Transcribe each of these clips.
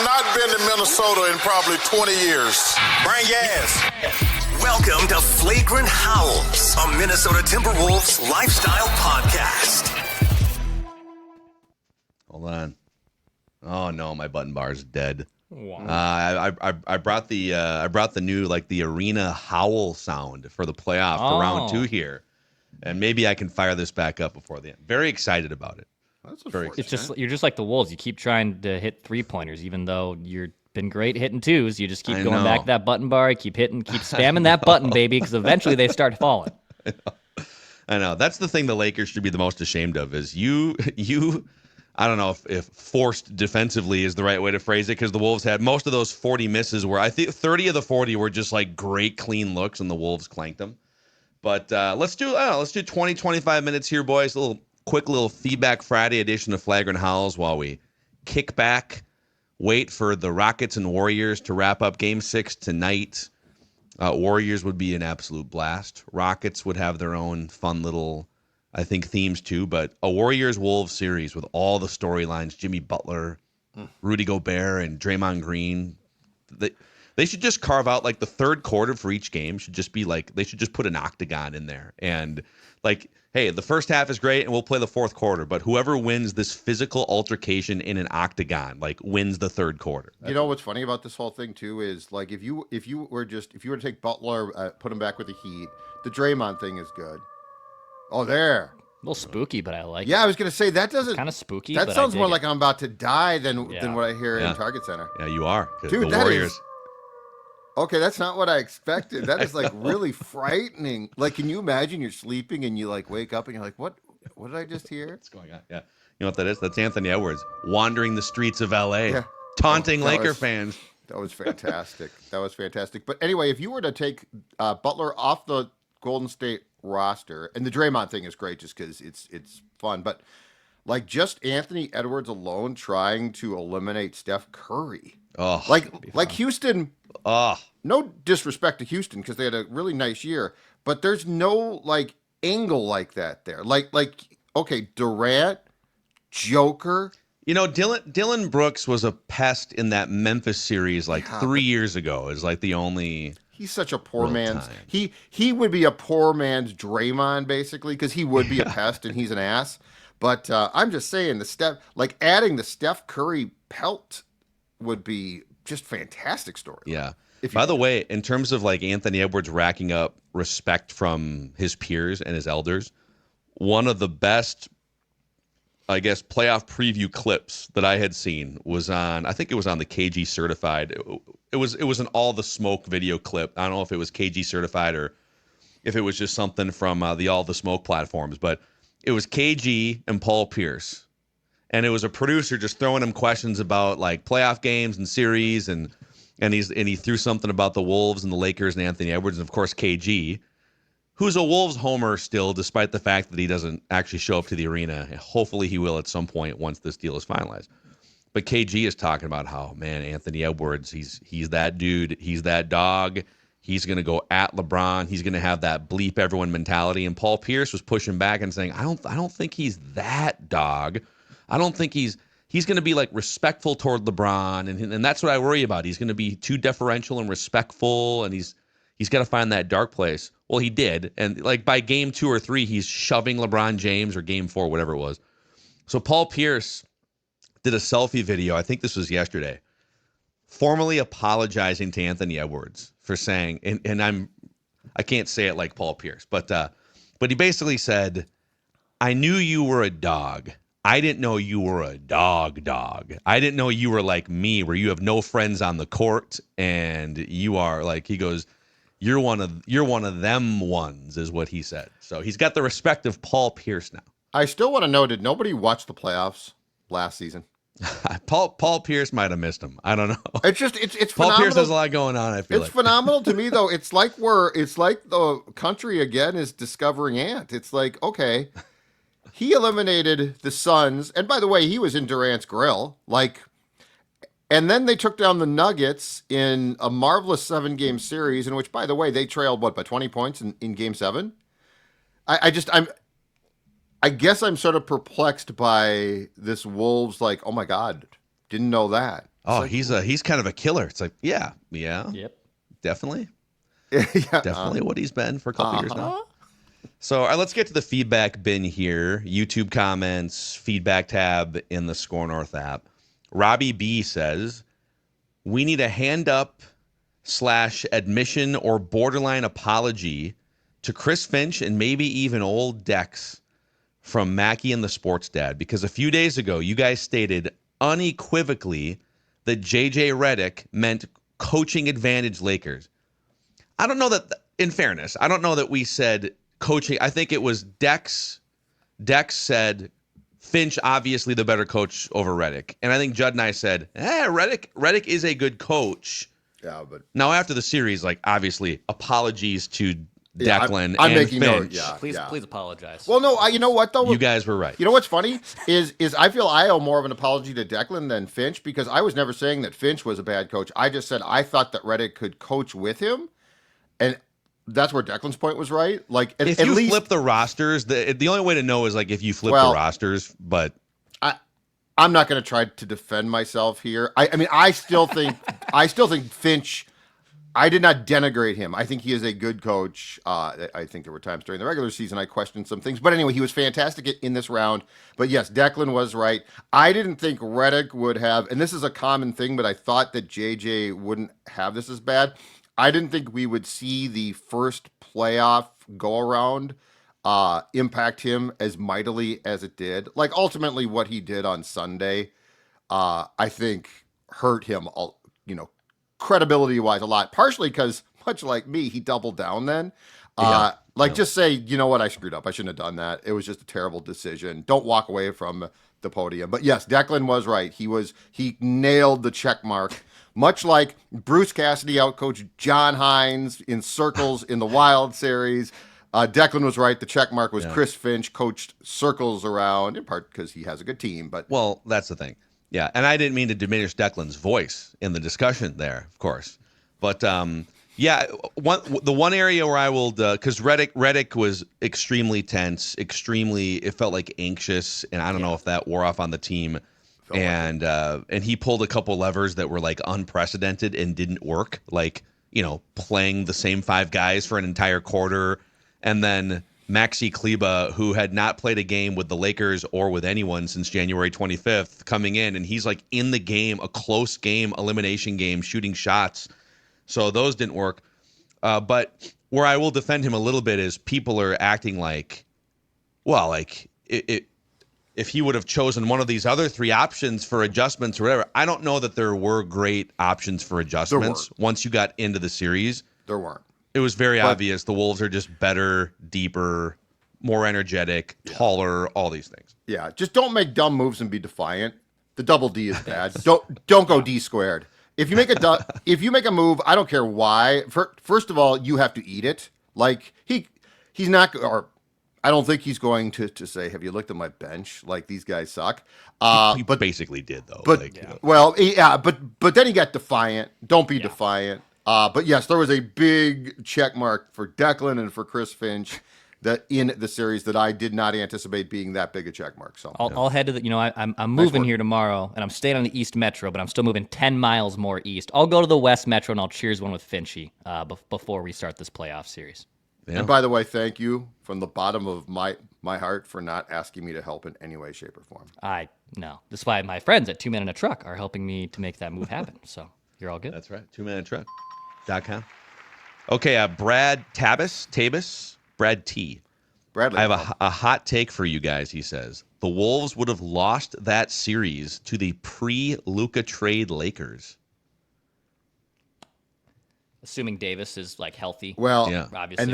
not been to Minnesota in probably 20 years. Bring gas. Welcome to Flagrant Howls, a Minnesota Timberwolves lifestyle podcast. Hold on. Oh no, my button bar is dead. Wow. I brought the new like the arena howl sound for the playoff for round 2 here, and maybe I can fire this back up before the end. Very excited about it. That's It's just you're just like the Wolves. You keep trying to hit 3-pointers, even though you've been great hitting 2s. You just keep going back to that button bar. Keep spamming that button, baby, because eventually they start falling. I know. That's the thing the Lakers should be the most ashamed of is you. I don't know if forced defensively is the right way to phrase it, because the Wolves had most of those 40 misses where I think 30 of the 40 were just like great clean looks and the Wolves clanked them. But let's do 20, 25 minutes here, boys. A quick little feedback Friday edition of Flagrant Howls while we kick back, wait for the Rockets and Warriors to wrap up Game 6 tonight. Warriors would be an absolute blast. Rockets would have their own fun little, I think, themes too, but a Warriors-Wolves series with all the storylines, Jimmy Butler, Rudy Gobert, and Draymond Green. They should just carve out like the third quarter for each game should just be like, they should just put an octagon in there. And like, hey, the first half is great and we'll play the fourth quarter, but whoever wins this physical altercation in an octagon, like wins the third quarter. You know what's funny about this whole thing too is like if you were to take Butler, put him back with the Heat, the Draymond thing is good. Oh, there. A little spooky, but I like it. Yeah, I was going to say that doesn't kind of spooky. That but sounds I more dig like it. I'm about to die than what I hear Yeah. in Target Center. Yeah, you are. Dude, the that Warriors. is okay. That's not what I expected. That is like really frightening. Like, can you imagine you're sleeping and you like wake up and you're like, what did I just hear? What's going on? Yeah. You know what that is? That's Anthony Edwards wandering the streets of LA, taunting Laker fans. That was fantastic. That was fantastic. But anyway, if you were to take Butler off the Golden State roster, and the Draymond thing is great just because it's fun, but like just Anthony Edwards alone trying to eliminate Steph Curry. Oh, like Houston. Oh, No disrespect to Houston because they had a really nice year, but there's no like angle like that there. Like okay, Durant, Joker. you know, Dylan Brooks was a pest in that Memphis series like 3 years ago. Is like the only. He's such a poor man's. time. He would be a poor man's Draymond basically because he would be a pest and he's an ass. But I'm just saying adding the Steph Curry pelt would be just fantastic story. Yeah. By the way, in terms of like Anthony Edwards racking up respect from his peers and his elders, one of the best, I guess, playoff preview clips that I had seen was on, I think it was on the KG Certified. It was an All the Smoke video clip. I don't know if it was KG Certified or if it was just something from the All the Smoke platforms, but it was KG and Paul Pierce. And it was a producer just throwing him questions about like playoff games and series, and he threw something about the Wolves and the Lakers and Anthony Edwards, and of course KG, who's a Wolves homer still, despite the fact that he doesn't actually show up to the arena. Hopefully he will at some point once this deal is finalized. But KG is talking about how, man, Anthony Edwards, he's that dude, he's that dog. He's going to go at LeBron. He's going to have that bleep everyone mentality. And Paul Pierce was pushing back and saying, I don't think he's that dog. I don't think he's going to be like respectful toward LeBron, and that's what I worry about. He's going to be too deferential and respectful, and he's got to find that dark place. Well, he did, and like by game 2 or 3, he's shoving LeBron James, or game 4, whatever it was. So Paul Pierce did a selfie video. I think this was yesterday, formally apologizing to Anthony Edwards for saying, and I can't say it like Paul Pierce, but he basically said, "I knew you were a dog. I didn't know you were a dog. I didn't know you were like me, where you have no friends on the court, and you are like," he goes, you're one of them ones," is what he said. So he's got the respect of Paul Pierce now. I still want to know, did nobody watch the playoffs last season? Paul Pierce might have missed him. I don't know. It's Paul phenomenal. Pierce has a lot going on, I feel It's phenomenal to me though. It's like the country again is discovering Ant. It's like, okay, he eliminated the Suns, and by the way, he was in Durant's grill, and then they took down the Nuggets in a marvelous 7-game series, in which, by the way, they trailed by 20 points in Game 7. I guess I'm sort of perplexed by this Wolves, like, oh my God, didn't know that. Oh, like, he's kind of a killer. It's like, yeah, Yep. definitely. yeah, Definitely what he's been for a couple years now. So, all right, let's get to the feedback bin here. YouTube comments, feedback tab in the Score North app. Robbie B says, we need a hand up / admission or borderline apology to Chris Finch and maybe even old Dex from Mackey and the Sports Dad, because a few days ago, you guys stated unequivocally that JJ Redick meant coaching advantage Lakers. I don't know that, in fairness, I don't know that we said coaching. I think it was Dex. Dex said Finch, obviously the better coach over Redick. And I think Judd and I said, Redick is a good coach. Yeah, but now after the series, like, obviously, apologies to Declan I'm and making Finch. Please apologize. Well, no, you know what though? You guys were right. You know what's funny is I feel I owe more of an apology to Declan than Finch, because I was never saying that Finch was a bad coach. I just said I thought that Redick could coach with him, and that's where Declan's point was right. Like, if at you least, flip the rosters, the only way to know is like if you flip the rosters. But I'm not going to try to defend myself here. I mean, I still think Finch. I did not denigrate him. I think he is a good coach. I think there were times during the regular season I questioned some things. But anyway, he was fantastic in this round. But yes, Declan was right. I didn't think Redick would have, and this is a common thing, but I thought that JJ wouldn't have this as bad. I didn't think we would see the first playoff go-around impact him as mightily as it did. Like, ultimately, what he did on Sunday, I think, hurt him, credibility-wise a lot, partially because, much like me, he doubled down then. Just say, you know what, I screwed up. I shouldn't have done that. It was just a terrible decision. Don't walk away from the podium. But yes, Declan was right. He nailed the check mark, much like Bruce Cassidy outcoached John Hines in circles in the Wild series. Declan was right. The check mark was Chris Finch coached circles around, in part because he has a good team. But well, that's the thing. Yeah, and I didn't mean to diminish Declan's voice in the discussion there, of course. But the one area where I will, because Redick was extremely tense, it felt like anxious, and I don't know if that wore off on the team. And he pulled a couple levers that were like unprecedented and didn't work, like, playing the same 5 guys for an entire quarter, and then Maxi Kleber, who had not played a game with the Lakers or with anyone since January 25th, coming in, and he's like in the game, a close game, elimination game, shooting shots. So those didn't work. But where I will defend him a little bit is people are acting like, well, like if he would have chosen one of these other 3 options for adjustments or whatever. I don't know that there were great options for adjustments once you got into the series. There weren't. It was very obvious the Wolves are just better, deeper, more energetic, taller, all these things. Yeah, just don't make dumb moves and be defiant. The double D is bad. Don't go D squared. If you make a move, I don't care why. First of all, you have to eat it. Like he's not, or I don't think he's going to say, "Have you looked at my bench? Like, these guys suck." He basically did though. But but then he got defiant. Don't be defiant. But yes, there was a big check mark for Declan and for Chris Finch that in the series that I did not anticipate being that big a check mark. So I'll head to the. I'm moving here tomorrow, and I'm staying on the East Metro, but I'm still moving 10 miles more east. I'll go to the West Metro and I'll cheers one with Finchy before we start this playoff series. Yeah. And by the way, thank you from the bottom of my heart for not asking me to help in any way, shape, or form. No. That's why my friends at 2 Men in a Truck are helping me to make that move happen. So you're all good. That's right. 2manatruck.com. Okay, Brad Tabis, Brad T. Bradley. I have a hot take for you guys, he says. The Wolves would have lost that series to the pre-Luka trade Lakers. Assuming Davis is like healthy. Well, obviously,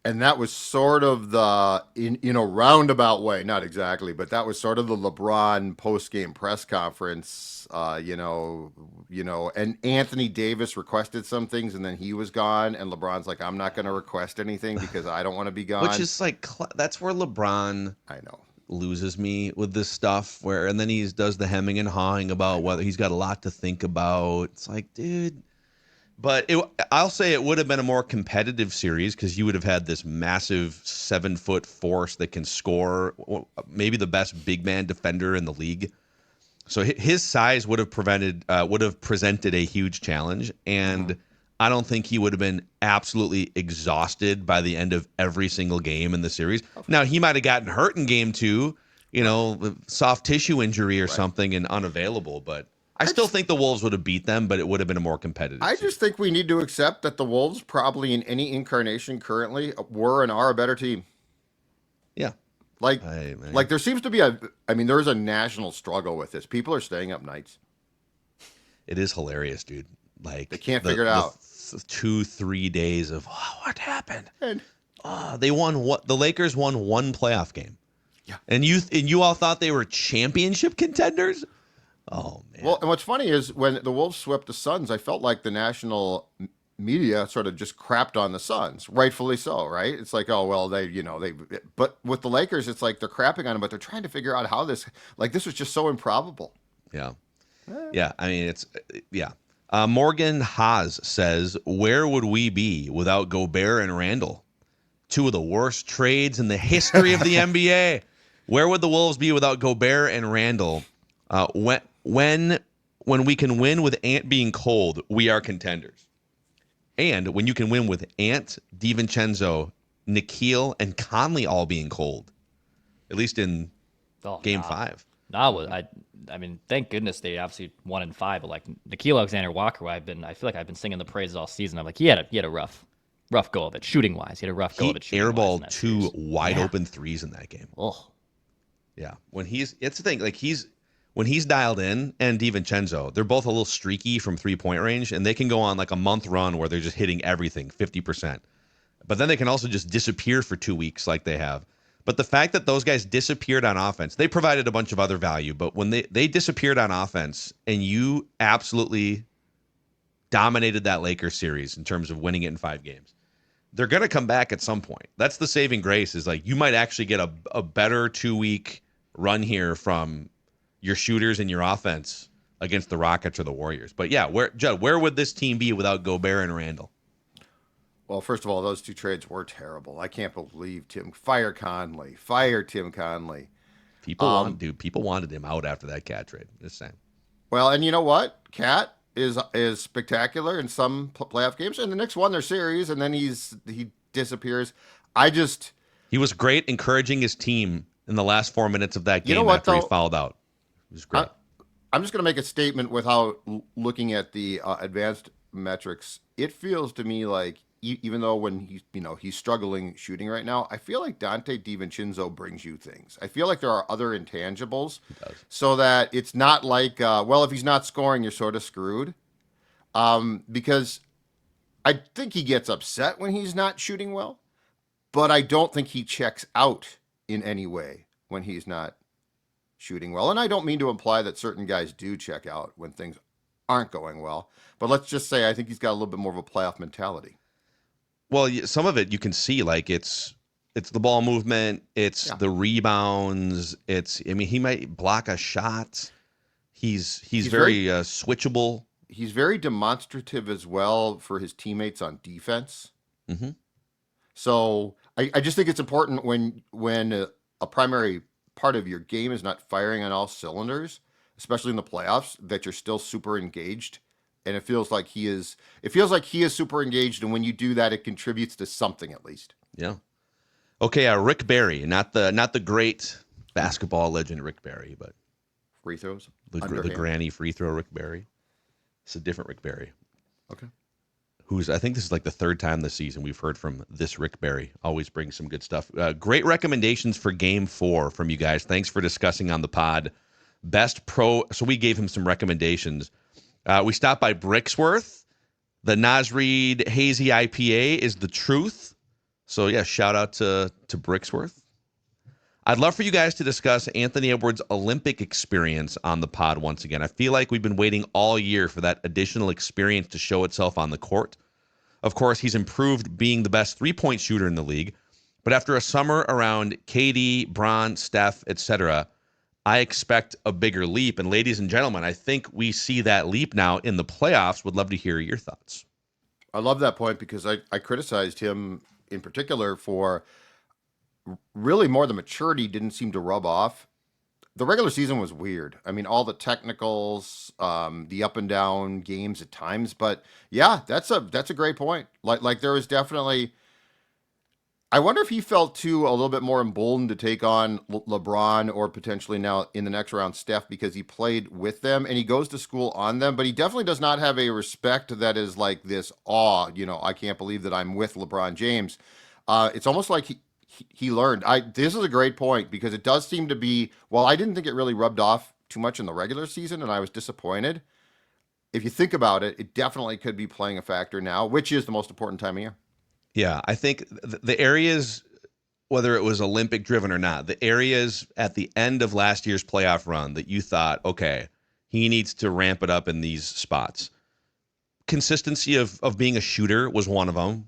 and that was sort of the in a roundabout way, not exactly, but that was sort of the LeBron post-game press conference. And Anthony Davis requested some things, and then he was gone, and LeBron's like, "I'm not going to request anything because I don't want to be gone." Which is like that's where LeBron, I know, loses me with this stuff. And then he does the hemming and hawing about whether he's got a lot to think about. It's like, dude. But I'll say it would have been a more competitive series because you would have had this massive 7-foot force that can score, maybe the best big man defender in the league. So his size would have presented a huge challenge, and I don't think he would have been absolutely exhausted by the end of every single game in the series. Now, he might have gotten hurt in game 2, soft tissue injury or something, and unavailable, but I still think the Wolves would have beat them, but it would have been a more competitive I series. just think we need to accept that the Wolves probably in any incarnation currently were and are a better team. Yeah. Like there seems to be there is a national struggle with this. People are staying up nights. It is hilarious, dude. Like they can't figure it out. 2-3 days of what happened? And they won what? The Lakers won one playoff game. Yeah. And you all thought they were championship contenders? Oh man. Well, and what's funny is when the Wolves swept the Suns, I felt like the national media sort of just crapped on the Suns, rightfully so, right? It's like, oh well, but with the Lakers, it's like they're crapping on them, but they're trying to figure out how this was just so improbable. Yeah, yeah. I mean, Morgan Haas says, "Where would we be without Gobert and Randle? Two of the worst trades in the history of the NBA. Where would the Wolves be without Gobert and Randle? When we can win with Ant being cold, we are contenders." And when you can win with Ant, DiVincenzo, Nikhil, and Conley all being cold, at least in Game 5. I mean, thank goodness they obviously won in 5. But like Nikhil Alexander-Walker, I feel like I've been singing the praises all season. I'm like, he had a rough go of it, shooting wise. He had a rough go of it. He airballed 2 wide open threes in that game. Oh, yeah. It's the thing. Like when he's dialed in, and DiVincenzo, they're both a little streaky from 3-point range, and they can go on like a month run where they're just hitting everything 50%. But then they can also just disappear for 2 weeks like they have. But the fact that those guys disappeared on offense, they provided a bunch of other value, but when they disappeared on offense and you absolutely dominated that Lakers series in terms of winning it in 5 games, they're going to come back at some point. That's the saving grace, is like you might actually get a better 2-week run here from your shooters and your offense against the Rockets or the Warriors. But yeah, where would this team be without Gobert and Randle? Well, first of all, those 2 trades were terrible. I can't believe fire Tim Conley. People wanted him out after that Cat trade. Just saying. Well, and you know what? Cat is spectacular in some playoff games, and the Knicks won their series, and then he disappears. He was great encouraging his team in the last 4 minutes of that game after he fouled out. It was great. I'm just going to make a statement without looking at the advanced metrics. It feels to me like even though when he's struggling shooting right now, I feel like Dante DiVincenzo brings you things. I feel like there are other intangibles, so that it's not like if he's not scoring, you're sort of screwed. Because I think he gets upset when he's not shooting well, but I don't think he checks out in any way when he's not shooting well. And I don't mean to imply that certain guys do check out when things aren't going well, but let's just say I think he's got a little bit more of a playoff mentality. Well, some of it you can see, like it's the ball movement, it's the rebounds, he might block a shot. He's very switchable. He's very demonstrative as well for his teammates on defense. Mm-hmm. So I just think it's important when a primary part of your game is not firing on all cylinders, especially in the playoffs, that you're still super engaged. And it feels like he is super engaged. And when you do that, it contributes to something at least. Yeah. Okay. Rick Barry, not the great basketball legend Rick Barry, but free throws, the granny free throw Rick Barry. It's a different Rick Barry. Okay. I think this is like the 3rd time this season we've heard from this Rick Barry. Always brings some good stuff. Great recommendations for Game 4 from you guys. Thanks for discussing on the pod. So we gave him some recommendations. We stopped by Bricksworth. The Nasreed Hazy IPA is the truth. So yeah, shout out to Bricksworth. I'd love for you guys to discuss Anthony Edwards' Olympic experience on the pod once again. I feel like we've been waiting all year for that additional experience to show itself on the court. Of course, he's improved being the best 3-point shooter in the league. But after a summer around KD, Bron, Steph, etc., I expect a bigger leap. And ladies and gentlemen, I think we see that leap now in the playoffs. Would love to hear your thoughts. I love that point because I criticized him in particular for really more the maturity didn't seem to rub off the regular season was weird. I mean, all the technicals, the up and down games at times. But yeah, that's a great point. Like there was definitely. I wonder if he felt too a little bit more emboldened to take on LeBron or potentially now in the next round Steph because he played with them and he goes to school on them. But he definitely does not have a respect that is like this awe. I can't believe that I'm with LeBron James. It's almost like he learned. This is a great point because it does seem to be. Well, I didn't think it really rubbed off too much in the regular season, and I was disappointed. If you think about it, it definitely could be playing a factor now, which is the most important time of year. Yeah, I think the areas, whether it was Olympic driven or not, the areas at the end of last year's playoff run that you thought, okay, he needs to ramp it up in these spots. Consistency of being a shooter was one of them.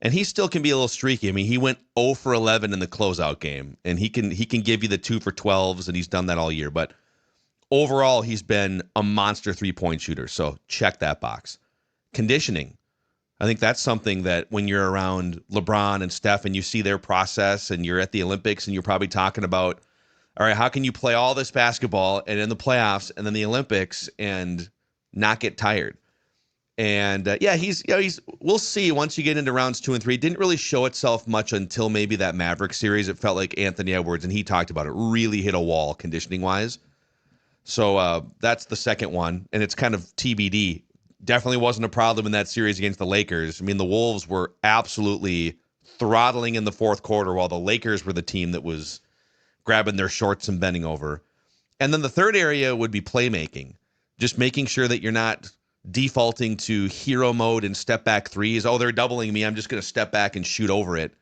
And he still can be a little streaky. I mean, he went 0 for 11 in the closeout game, and he can give you the 2 for 12s, and he's done that all year. But overall, he's been a monster 3-point shooter. So check that box. Conditioning. I think that's something that when you're around LeBron and Steph and you see their process and you're at the Olympics and you're probably talking about, all right, how can you play all this basketball and in the playoffs and then the Olympics and not get tired? And we'll see once you get into rounds 2 and 3. It didn't really show itself much until maybe that Maverick series. It felt like Anthony Edwards, and he talked about it, really hit a wall conditioning wise. So that's the second one. And it's kind of TBD. Definitely wasn't a problem in that series against the Lakers. I mean, the Wolves were absolutely throttling in the fourth quarter while the Lakers were the team that was grabbing their shorts and bending over. And then the third area would be playmaking, just making sure that you're not defaulting to hero mode and step back threes. Oh, they're doubling me, I'm just going to step back and shoot over it.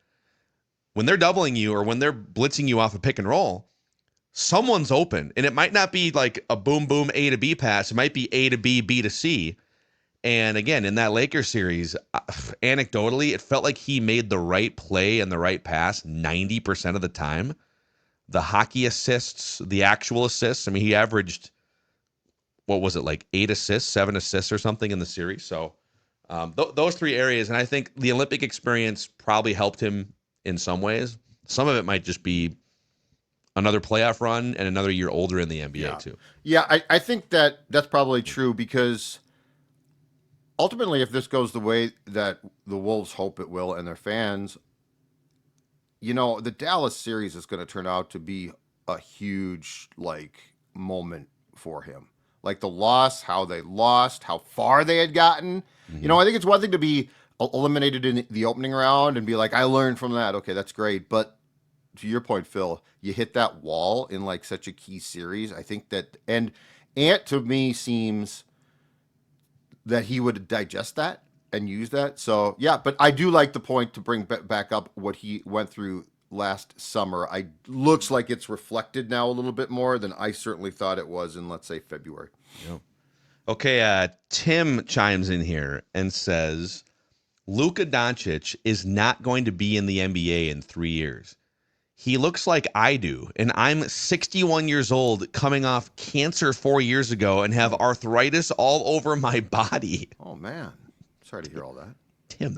When they're doubling you or when they're blitzing you off a pick and roll, someone's open. And it might not be like a boom, boom, A to B pass. It might be A to B, B to C. And again, in that Lakers series, anecdotally, it felt like he made the right play and the right pass 90% of the time. The hockey assists, the actual assists, I mean, he averaged, what was it, like 8 assists, 7 assists or something in the series. So those three areas, and I think the Olympic experience probably helped him in some ways. Some of it might just be another playoff run and another year older in the NBA too. Yeah, I think that's probably true because ultimately, if this goes the way that the Wolves hope it will and their fans, the Dallas series is going to turn out to be a huge, moment for him. Like the loss, how they lost, how far they had gotten. Mm-hmm. I think it's one thing to be eliminated in the opening round and be like, I learned from that. Okay, that's great. But to your point, Phil, you hit that wall in such a key series. I think that, and Ant to me seems that he would digest that and use that. So, yeah, but I do like the point to bring back up what he went through last summer. Looks like it's reflected now a little bit more than I certainly thought it was in, let's say, February. Yep. Okay, Tim chimes in here and says, Luka Doncic is not going to be in the NBA in 3 years. He looks like I do, and I'm 61 years old, coming off cancer 4 years ago, and have arthritis all over my body. Oh man, sorry to hear all that. Tim,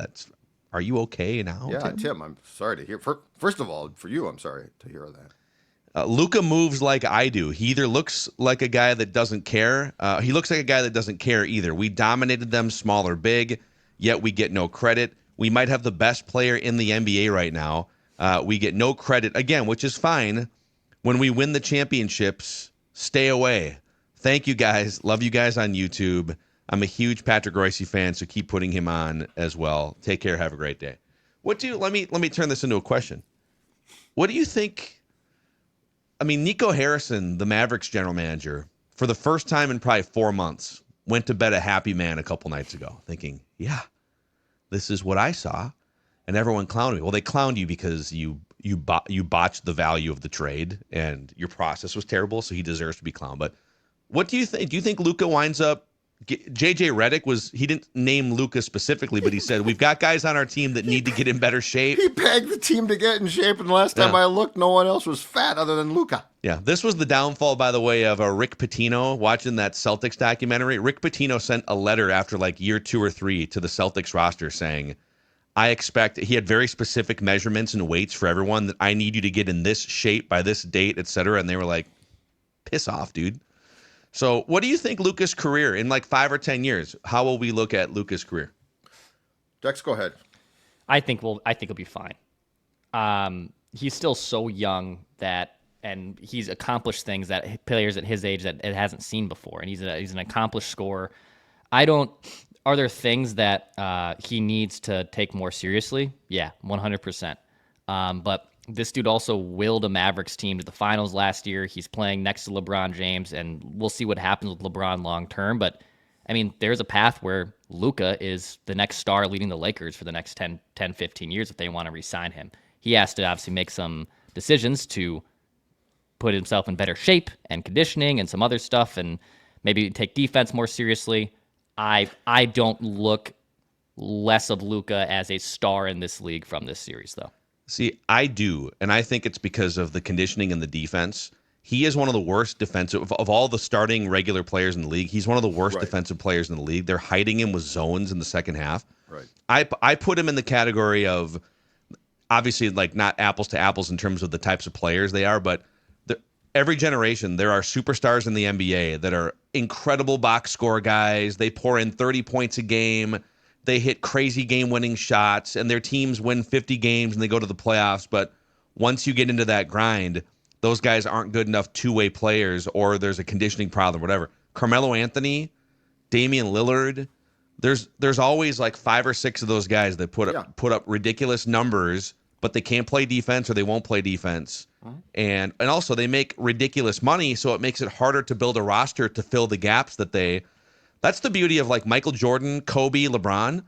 are you okay now? Yeah, Tim, I'm sorry to hear. First of all, for you, I'm sorry to hear that. Luka moves like I do. He either looks like a guy that doesn't care. He looks like a guy that doesn't care either. We dominated them small or big, yet we get no credit. We might have the best player in the NBA right now. We get no credit, again, which is fine. When we win the championships, stay away. Thank you, guys. Love you guys on YouTube. I'm a huge Patrick Royce fan, so keep putting him on as well. Take care. Have a great day. Let me turn this into a question. What do you think? I mean, Nico Harrison, the Mavericks general manager, for the first time in probably 4 months, went to bed a happy man a couple nights ago, thinking, yeah, this is what I saw. And everyone clowned me. Well, they clowned you because you botched the value of the trade and your process was terrible, so he deserves to be clowned. But what do you think? Do you think Luka winds up? JJ Redick he didn't name Luka specifically, but he said, we've got guys on our team that need to get in better shape. He pegged the team to get in shape, and the last time I looked, no one else was fat other than Luka. Yeah, this was the downfall, by the way, of Rick Pitino. Watching that Celtics documentary, Rick Pitino sent a letter after year 2 or 3 to the Celtics roster saying, I expect, he had very specific measurements and weights for everyone, that I need you to get in this shape by this date, et cetera. And they were like, piss off, dude. So what do you think Luka's career in like 5 or 10 years? How will we look at Luka's career? Dex, go ahead. I think he'll be fine. He's still so young and he's accomplished things that players at his age that it hasn't seen before, and he's an accomplished scorer. Are there things that he needs to take more seriously? Yeah, 100%. But this dude also willed a Mavericks team to the finals last year. He's playing next to LeBron James, and we'll see what happens with LeBron long term. But, I mean, there's a path where Luka is the next star leading the Lakers for the next 10, 15 years if they want to re-sign him. He has to obviously make some decisions to put himself in better shape and conditioning and some other stuff, and maybe take defense more seriously. I don't look less of Luka as a star in this league from this series, though. See, I do, and I think it's because of the conditioning and the defense. He is one of the worst defensive of all the starting regular players in the league. He's one of the worst defensive players in the league. They're hiding him with zones in the second half. Right. I put him in the category of obviously like not apples to apples in terms of the types of players they are, but every generation there are superstars in the NBA that are incredible box score guys. They pour in 30 points a game. They hit crazy game-winning shots, and their teams win 50 games, and they go to the playoffs. But once you get into that grind, those guys aren't good enough two-way players, or there's a conditioning problem, whatever. Carmelo Anthony, Damian Lillard, there's always like 5 or 6 of those guys that put up ridiculous numbers, but they can't play defense or they won't play defense. And also they make ridiculous money, so it makes it harder to build a roster to fill the gaps that they. That's the beauty of like Michael Jordan, Kobe, LeBron.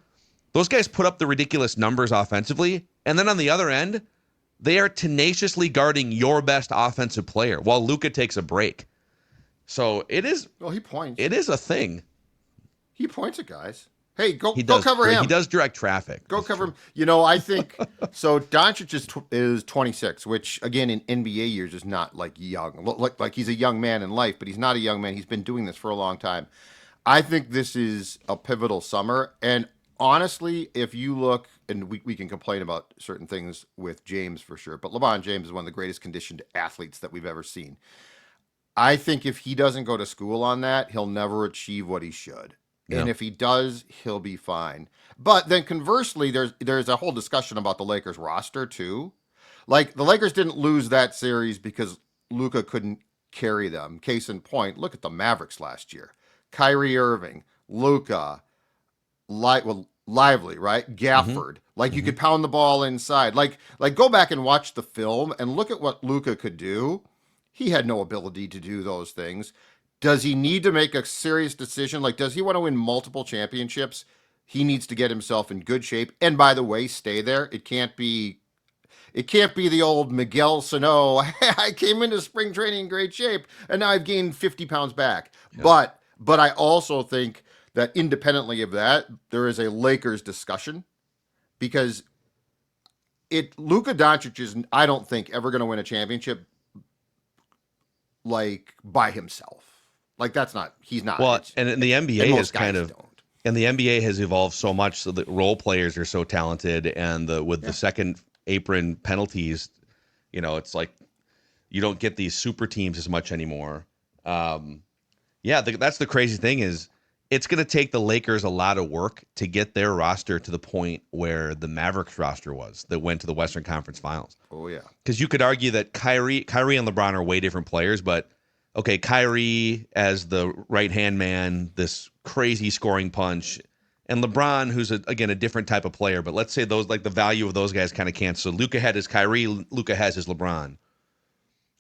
Those guys put up the ridiculous numbers offensively, and then on the other end, they are tenaciously guarding your best offensive player while Luka takes a break. So it is. Well, he points. It is a thing. He points at guys. Hey, go does, cover him. He does direct traffic. Go cover him. You know, I think so. Doncic is 26, which again in NBA years is not like young. Like he's a young man in life, but he's not a young man. He's been doing this for a long time. I think this is a pivotal summer. And honestly, if you look, and we can complain about certain things with James for sure, but LeBron James is one of the greatest conditioned athletes that we've ever seen. I think if he doesn't go to school on that, he'll never achieve what he should. Yeah. And if he does, he'll be fine. But then conversely, there's a whole discussion about the Lakers roster too. Like the Lakers didn't lose that series because Luka couldn't carry them. Case in point, look at the Mavericks last year. Kyrie Irving, Luka, Lively, right? Gafford. Like you could pound the ball inside. Like go back and watch the film and look at what Luka could do. He had no ability to do those things. Does he need to make a serious decision? Like, does he want to win multiple championships? He needs to get himself in good shape. And by the way, stay there. It can't be the old Miguel Sano. I came into spring training in great shape, and now I've gained 50 pounds back. Yeah. But I also think that independently of that, there is a Lakers discussion because Luka Doncic is, I don't think, ever going to win a championship like by himself. Like he's not. Well, and the NBA is and the NBA has evolved so much so that role players are so talented, and the second apron penalties, you know, it's like you don't get these super teams as much anymore. That's the crazy thing is it's going to take the Lakers a lot of work to get their roster to the point where the Mavericks roster was that went to the Western Conference Finals. Oh yeah, because you could argue that Kyrie and LeBron are way different players, but. Okay, Kyrie as the right-hand man, this crazy scoring punch, and LeBron, who's a different type of player. But let's say those like the value of those guys kind of cancel. So Luka had his Kyrie, Luka has his LeBron.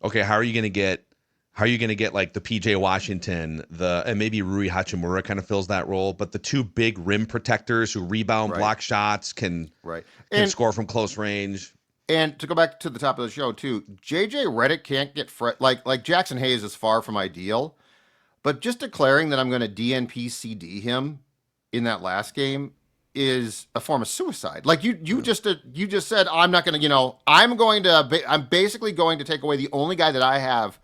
Okay, how are you going to get like the PJ Washington, and maybe Rui Hachimura kind of fills that role, but the two big rim protectors who rebound, block shots, can score from close range. And to go back to the top of the show too, JJ Redick can't get like Jackson Hayes is far from ideal, but just declaring that I'm going to DNP CD him in that last game is a form of suicide. Like you just said, I'm not going to, I'm basically going to take away the only guy that I have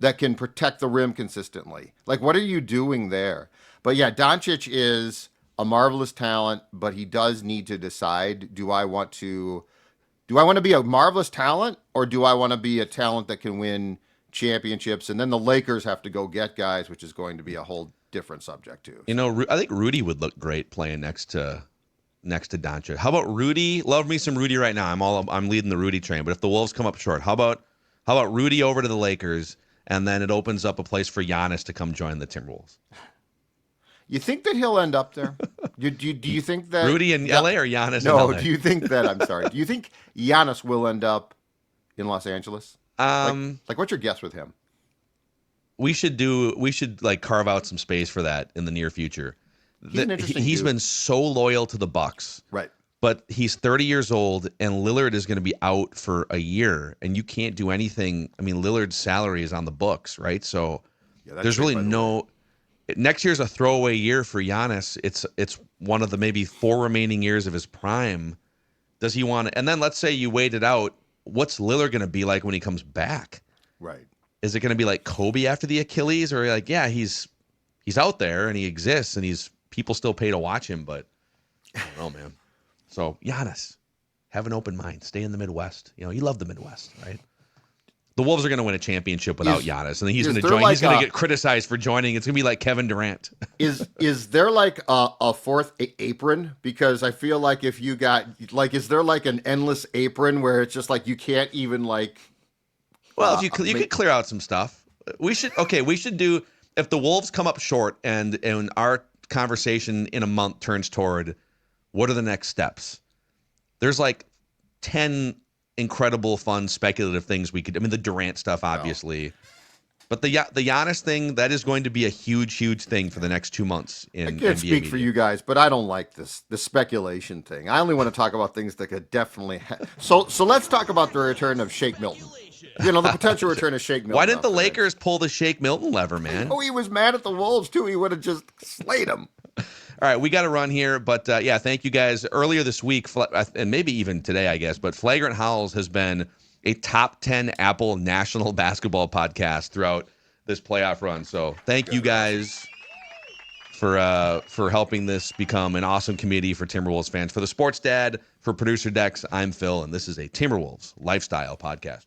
that can protect the rim consistently. Like, what are you doing there? But yeah, Doncic is a marvelous talent, but he does need to decide, do I want to be a marvelous talent, or do I want to be a talent that can win championships, and then the Lakers have to go get guys, which is going to be a whole different subject too. You know, I think Rudy would look great playing next to Doncic. How about Rudy? Love me some Rudy right now. I'm leading the Rudy train. But if the Wolves come up short, how about Rudy over to the Lakers, and then it opens up a place for Giannis to come join the Timberwolves? You think that he'll end up there? Do you think that Rudy in LA or Giannis No, in LA? do you think that I'm sorry. Do you think Giannis will end up in Los Angeles? Like what's your guess with him? We should like carve out some space for that in the near future. He's an interesting He's dude. been so loyal to the Bucks. Right. But he's 30 years old, and Lillard is going to be out for a year, and you can't do anything. I mean, Lillard's salary is on the books, right? So there's really no. Next year's a throwaway year for Giannis. It's one of the maybe 4 remaining years of his prime. Does he want to? And then let's say you wait it out. What's Lillard going to be like when he comes back? Right. Is it going to be like Kobe after the Achilles, or like, yeah, he's out there and he exists and people still pay to watch him, but I don't know, man. So Giannis, have an open mind. Stay in the Midwest. You know, you love the Midwest, right? The Wolves are going to win a championship without Giannis, and then he's going to join. He's going to get criticized for joining. It's going to be like Kevin Durant. Is there like a fourth apron? Because I feel like if you got like, is there like an endless apron where it's just like you can't even like? Well, if you could clear out some stuff. We should do, if the Wolves come up short and our conversation in a month turns toward what are the next steps? There's like 10 incredible, fun, speculative things we could. I mean, the Durant stuff, obviously, but the Giannis thing, that is going to be a huge thing for the next 2 months. In I can't NBA speak media. for you guys, but I don't like the speculation thing. I only want to talk about things that could definitely. So let's talk about the return of Shake Milton. You know, the potential return of Shake Milton. Why didn't the Lakers pull the Shake Milton lever, man? Oh, he was mad at the Wolves too. He would have just slayed him. All right, we got to run here, but yeah, thank you guys. Earlier this week, and maybe even today, I guess, but Flagrant Howls has been a top 10 Apple national basketball podcast throughout this playoff run. So thank you guys for helping this become an awesome community for Timberwolves fans. For the Sports Dad, for Producer Dex, I'm Phil, and this is a Timberwolves Lifestyle Podcast.